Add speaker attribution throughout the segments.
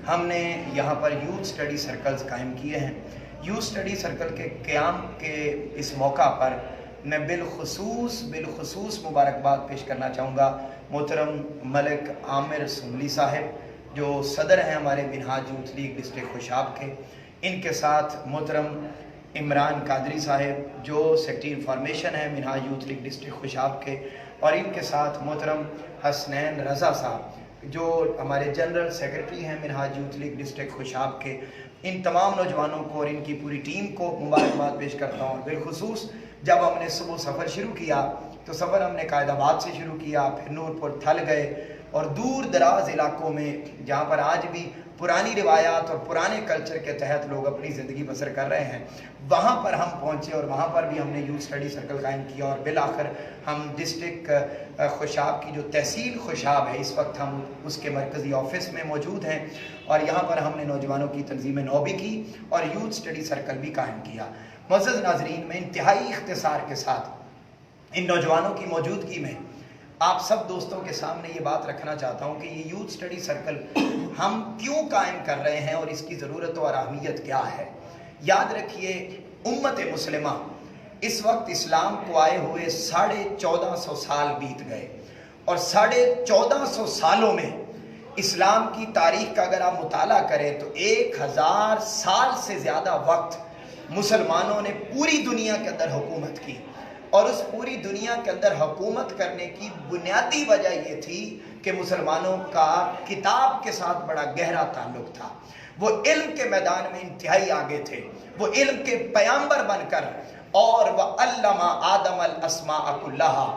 Speaker 1: ہم نے یہاں پر یوتھ سٹڈی سرکلز قائم کیے ہیں۔ یوتھ سٹڈی سرکل کے قیام کے اس موقع پر میں بالخصوص مبارکباد پیش کرنا چاہوں گا محترم ملک عامر سنبلی صاحب جو صدر ہیں ہمارے منہاج یوتھ لیگ ڈسٹرکٹ خوشاب کے، ان کے ساتھ محترم عمران قادری صاحب جو سیکرٹری انفارمیشن ہیں منہاج یوتھ لیگ ڈسٹرکٹ خوشاب کے، اور ان کے ساتھ محترم حسنین رضا صاحب جو ہمارے جنرل سیکرٹری ہیں منہاج یوتھ لیگ ڈسٹرکٹ خوشاب کے۔ ان تمام نوجوانوں کو اور ان کی پوری ٹیم کو مبارکباد پیش کرتا ہوں۔ بالخصوص جب ہم نے صبح سفر شروع کیا تو سفر ہم نے قائد آباد سے شروع کیا، پھر نورپور تھل گئے اور دور دراز علاقوں میں جہاں پر آج بھی پرانی روایات اور پرانے کلچر کے تحت لوگ اپنی زندگی بسر کر رہے ہیں، وہاں پر ہم پہنچے اور وہاں پر بھی ہم نے یوتھ سٹڈی سرکل قائم کیا، اور بالآخر ہم ڈسٹرکٹ خوشاب کی جو تحصیل خوشاب ہے اس وقت ہم اس کے مرکزی آفس میں موجود ہیں، اور یہاں پر ہم نے نوجوانوں کی تنظیم نو بھی کی اور یوتھ سٹڈی سرکل بھی قائم کیا۔ معزز ناظرین، میں انتہائی اختصار کے ساتھ ان نوجوانوں کی موجودگی میں آپ سب دوستوں کے سامنے یہ بات رکھنا چاہتا ہوں کہ یہ یوتھ سٹڈی سرکل ہم کیوں قائم کر رہے ہیں اور اس کی ضرورت اور اہمیت کیا ہے۔ یاد رکھیے، امت مسلمہ اس وقت اسلام کو آئے ہوئے 1450 سال بیت گئے، اور 1450 سالوں میں اسلام کی تاریخ کا اگر آپ مطالعہ کریں تو 1000 سال سے زیادہ وقت مسلمانوں نے پوری دنیا کے اندر حکومت کی، اور اس پوری دنیا کے اندر حکومت کرنے کی بنیادی وجہ یہ تھی کہ مسلمانوں کا کتاب کے ساتھ بڑا گہرا تعلق تھا۔ وہ علم کے میدان میں انتہائی آگے تھے، وہ علم کے پیامبر بن کر، اور وَعَلَّمَ آدَمَ الْأَسْمَاءَ كُلَّهَا،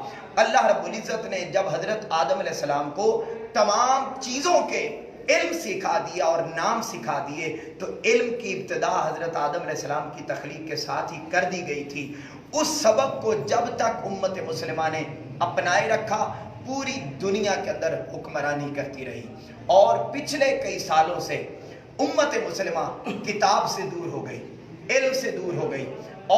Speaker 1: اللہ رب العزت نے جب حضرت آدم علیہ السلام کو تمام چیزوں کے علم سکھا دیا اور نام سکھا دیے، تو علم کی ابتدا حضرت آدم علیہ السلام کی تخلیق کے ساتھ ہی کر دی گئی تھی۔ اس سبق کو جب تک امت مسلمہ نے اپنائے رکھا، پوری دنیا کے اندر حکمرانی کرتی رہی، اور پچھلے کئی سالوں سے امت مسلمہ کتاب سے دور ہو گئی، علم سے دور ہو گئی،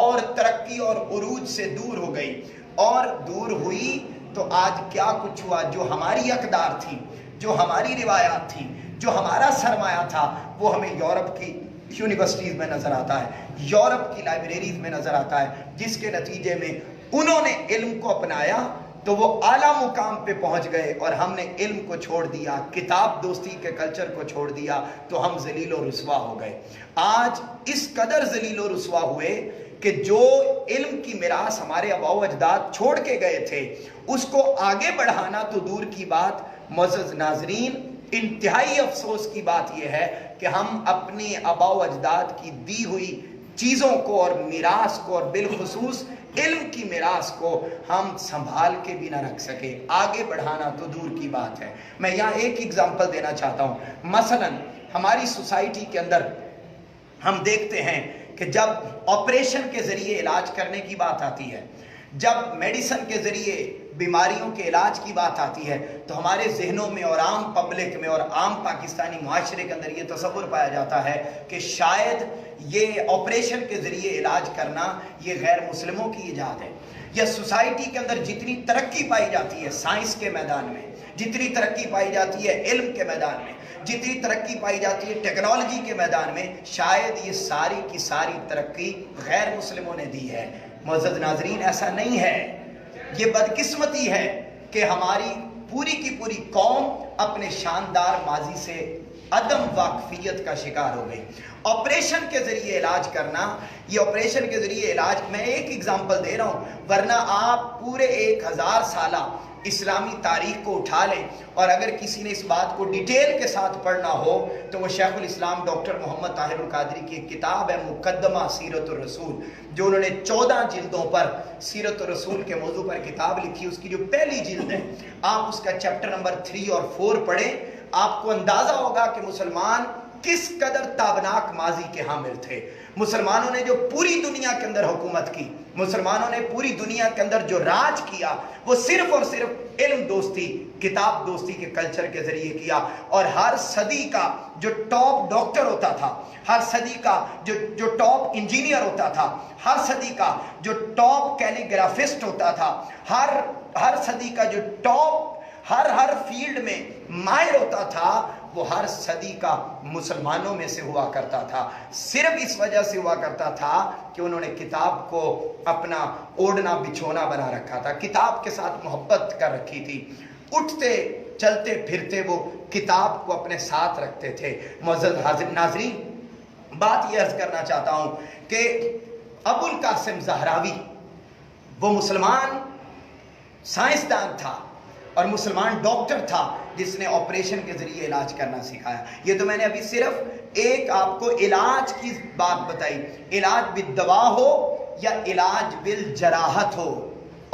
Speaker 1: اور ترقی اور عروج سے دور ہو گئی، اور دور ہوئی تو آج کیا کچھ ہوا؟ جو ہماری اقدار تھی، جو ہماری روایات تھی، جو ہمارا سرمایہ تھا، وہ ہمیں یورپ کی یونیورسٹیز میں نظر آتا ہے، یورپ کی لائبریریز میں نظر آتا ہے، جس کے نتیجے میں انہوں نے علم کو اپنایا تو وہ اعلیٰ مقام پہ پہنچ گئے، اور ہم نے علم کو چھوڑ دیا، کتاب دوستی کے کلچر کو چھوڑ دیا، تو ہم ذلیل و رسوا ہو گئے۔ آج اس قدر ذلیل و رسوا ہوئے کہ جو علم کی میراث ہمارے آباء و اجداد چھوڑ کے گئے تھے اس کو آگے بڑھانا تو دور کی بات، معزز ناظرین انتہائی افسوس کی بات یہ ہے کہ ہم اپنی آباء و اجداد کی دی ہوئی چیزوں کو اور میراث کو، اور بالخصوص علم کی میراث کو ہم سنبھال کے بھی نہ رکھ سکے، آگے بڑھانا تو دور کی بات ہے۔ میں یہاں ایک اگزامپل دینا چاہتا ہوں۔ مثلا ہماری سوسائٹی کے اندر ہم دیکھتے ہیں کہ جب آپریشن کے ذریعے علاج کرنے کی بات آتی ہے، جب میڈیسن کے ذریعے بیماریوں کے علاج کی بات آتی ہے، تو ہمارے ذہنوں میں اور عام پبلک میں اور عام پاکستانی معاشرے کے اندر یہ تصور پایا جاتا ہے کہ شاید یہ آپریشن کے ذریعے علاج کرنا یہ غیر مسلموں کی ایجاد ہے، یا سوسائٹی کے اندر جتنی ترقی پائی جاتی ہے سائنس کے میدان میں، جتنی ترقی پائی جاتی ہے علم کے میدان میں، جتنی ترقی پائی جاتی ہے ٹیکنالوجی کے میدان میں، شاید یہ ساری کی ساری ترقی غیر مسلموں نے دی ہے۔ معزز ناظرین، ایسا نہیں ہے۔ یہ بدقسمتی ہے کہ ہماری پوری کی پوری قوم اپنے شاندار ماضی سے عدم واقفیت کا شکار ہو گئی۔ آپریشن کے ذریعے علاج کرنا، یہ آپریشن کے ذریعے علاج، میں ایک اگزامپل دے رہا ہوں، ورنہ آپ پورے 1000 سالہ اسلامی تاریخ کو اٹھا لیں، اور اگر کسی نے اس بات کو ڈیٹیل کے ساتھ پڑھنا ہو تو وہ شیخ الاسلام ڈاکٹر محمد طاہر القادری کی ایک کتاب ہے مقدمہ سیرت الرسول، جو انہوں نے 14 جلدوں پر سیرت الرسول کے موضوع پر کتاب لکھی۔ اس کی جو پہلی جلد ہے، آپ اس کا چیپٹر نمبر 3 اور 4 پڑھیں، آپ کو اندازہ ہوگا کہ مسلمان کس قدر تابناک ماضی کے حامل تھے۔ مسلمانوں نے جو پوری دنیا کے اندر حکومت کی، مسلمانوں نے پوری دنیا کے اندر جو راج کیا، وہ صرف اور صرف علم دوستی، کتاب دوستی کے کلچر کے ذریعے کیا، اور ہر صدی کا جو ٹاپ ڈاکٹر ہوتا تھا، ہر صدی کا جو ٹاپ انجینئر ہوتا تھا، ہر صدی کا جو ٹاپ کیلیگرافسٹ ہوتا تھا، ہر صدی کا جو ٹاپ ہر فیلڈ میں ماہر ہوتا تھا، وہ ہر صدی کا مسلمانوں میں سے ہوا کرتا تھا، صرف اس وجہ سے ہوا کرتا تھا کہ انہوں نے کتاب کو اپنا اوڑھنا بچھونا بنا رکھا تھا، کتاب کے ساتھ محبت کر رکھی تھی، اٹھتے چلتے پھرتے وہ کتاب کو اپنے ساتھ رکھتے تھے۔ معزز حاضر ناظرین، بات یہ عرض کرنا چاہتا ہوں کہ ابو القاسم زہراوی وہ مسلمان سائنسدان تھا اور مسلمان ڈاکٹر تھا جس نے آپریشن کے ذریعے علاج کرنا سکھایا۔ یہ تو میں نے ابھی صرف ایک آپ کو علاج کی بات بتائی، علاج بالدوا ہو یا علاج بالجراحت ہو،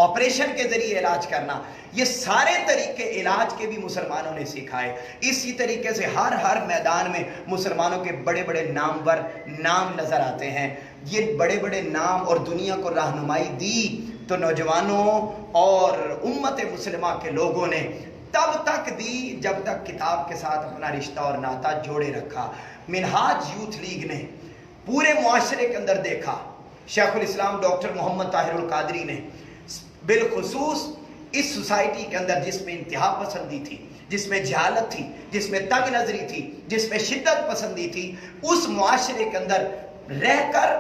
Speaker 1: آپریشن کے ذریعے علاج کرنا، یہ سارے طریقے علاج کے بھی مسلمانوں نے سکھائے۔ اسی طریقے سے ہر میدان میں مسلمانوں کے بڑے بڑے نامور نام نظر آتے ہیں۔ یہ بڑے بڑے نام اور دنیا کو رہنمائی دی تو نوجوانوں اور امت مسلمہ کے لوگوں نے تب تک دی جب تک کتاب کے ساتھ اپنا رشتہ اور ناطہ جوڑے رکھا۔ منہاج یوتھ لیگ نے پورے معاشرے کے اندر دیکھا، شیخ الاسلام ڈاکٹر محمد طاہر القادری نے بالخصوص اس سوسائٹی کے اندر جس میں انتہا پسندی تھی، جس میں جہالت تھی، جس میں تنگ نظری تھی، جس میں شدت پسندی تھی، اس معاشرے کے اندر رہ کر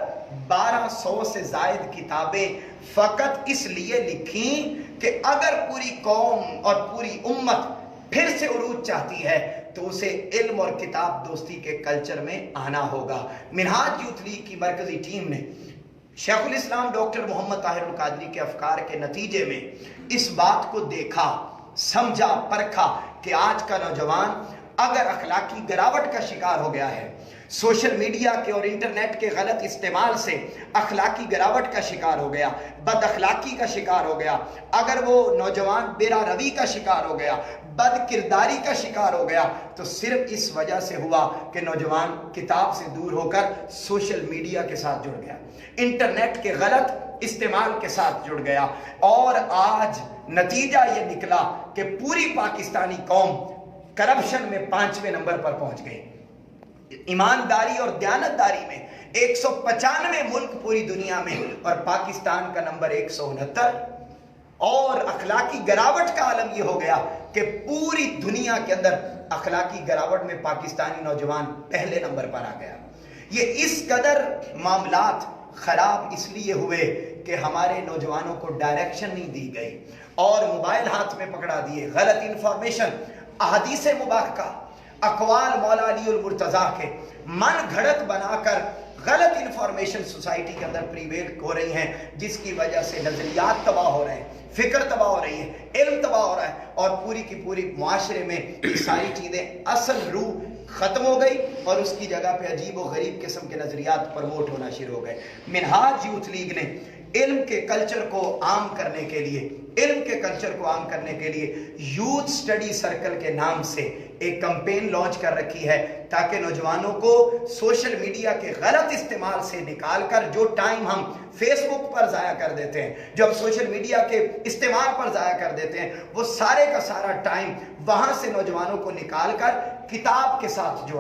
Speaker 1: 1200 سے زائد کتابیں فقط اس لیے لکھیں کہ اگر پوری قوم اور پوری امت پھر سے عروج چاہتی ہے تو اسے علم اور کتاب دوستی کے کلچر میں آنا ہوگا۔ منہاج یوتھ لیگ کی مرکزی ٹیم نے شیخ الاسلام ڈاکٹر محمد طاہر القادری کے افکار کے نتیجے میں اس بات کو دیکھا، سمجھا، پرکھا کہ آج کا نوجوان اگر اخلاقی گراوٹ کا شکار ہو گیا ہے، سوشل میڈیا کے اور انٹرنیٹ کے غلط استعمال سے اخلاقی گراوٹ کا شکار ہو گیا، بد اخلاقی کا شکار ہو گیا، اگر وہ نوجوان بیرا روی کا شکار ہو گیا، بد کرداری کا شکار ہو گیا، تو صرف اس وجہ سے ہوا کہ نوجوان کتاب سے دور ہو کر سوشل میڈیا کے ساتھ جڑ گیا، انٹرنیٹ کے غلط استعمال کے ساتھ جڑ گیا، اور آج نتیجہ یہ نکلا کہ پوری پاکستانی قوم کرپشن میں 5ویں نمبر پر پہنچ گئی۔ ایمانداری اور دیانتداری میں 195 ملک پوری دنیا میں، اور پاکستان کا نمبر 169، اور اخلاقی گراوٹ کا عالم یہ ہو گیا کہ پوری دنیا کے اندر اخلاقی گراوٹ میں پاکستانی نوجوان پہلے نمبر پر آ گیا۔ یہ اس قدر معاملات خراب اس لیے ہوئے کہ ہمارے نوجوانوں کو ڈائریکشن نہیں دی گئی اور موبائل ہاتھ میں پکڑا دیے، غلط انفارمیشن، احادیث مبارکہ، اقوال مولا علی المرتضیٰ کے من گھڑت بنا کر غلط انفارمیشن سوسائٹی کے اندر پریویل ہو رہی ہیں، جس کی وجہ سے نظریات تباہ ہو رہے ہیں، فکر تباہ ہو رہی ہے، علم تباہ ہو رہا ہے، اور پوری کی پوری معاشرے میں یہ ساری چیزیں اصل روح ختم ہو گئی اور اس کی جگہ پہ عجیب و غریب قسم کے نظریات پروموٹ ہونا شروع ہو گئے۔ منہاج یوتھ لیگ نے علم کے کلچر کو عام کرنے کے لیے، علم کے کلچر کو عام کرنے کے لیے یوتھ سٹڈی سرکل کے نام سے ایک کمپین لانچ کر رکھی ہے، تاکہ نوجوانوں کو سوشل میڈیا کے غلط استعمال سے نکال کر جو ٹائم ہم فیس بک پر ضائع کر دیتے ہیں، جو ہم سوشل میڈیا کے استعمال پر ضائع کر دیتے ہیں، وہ سارے کا سارا ٹائم وہاں سے نوجوانوں کو نکال کر کتاب کے ساتھ جوڑ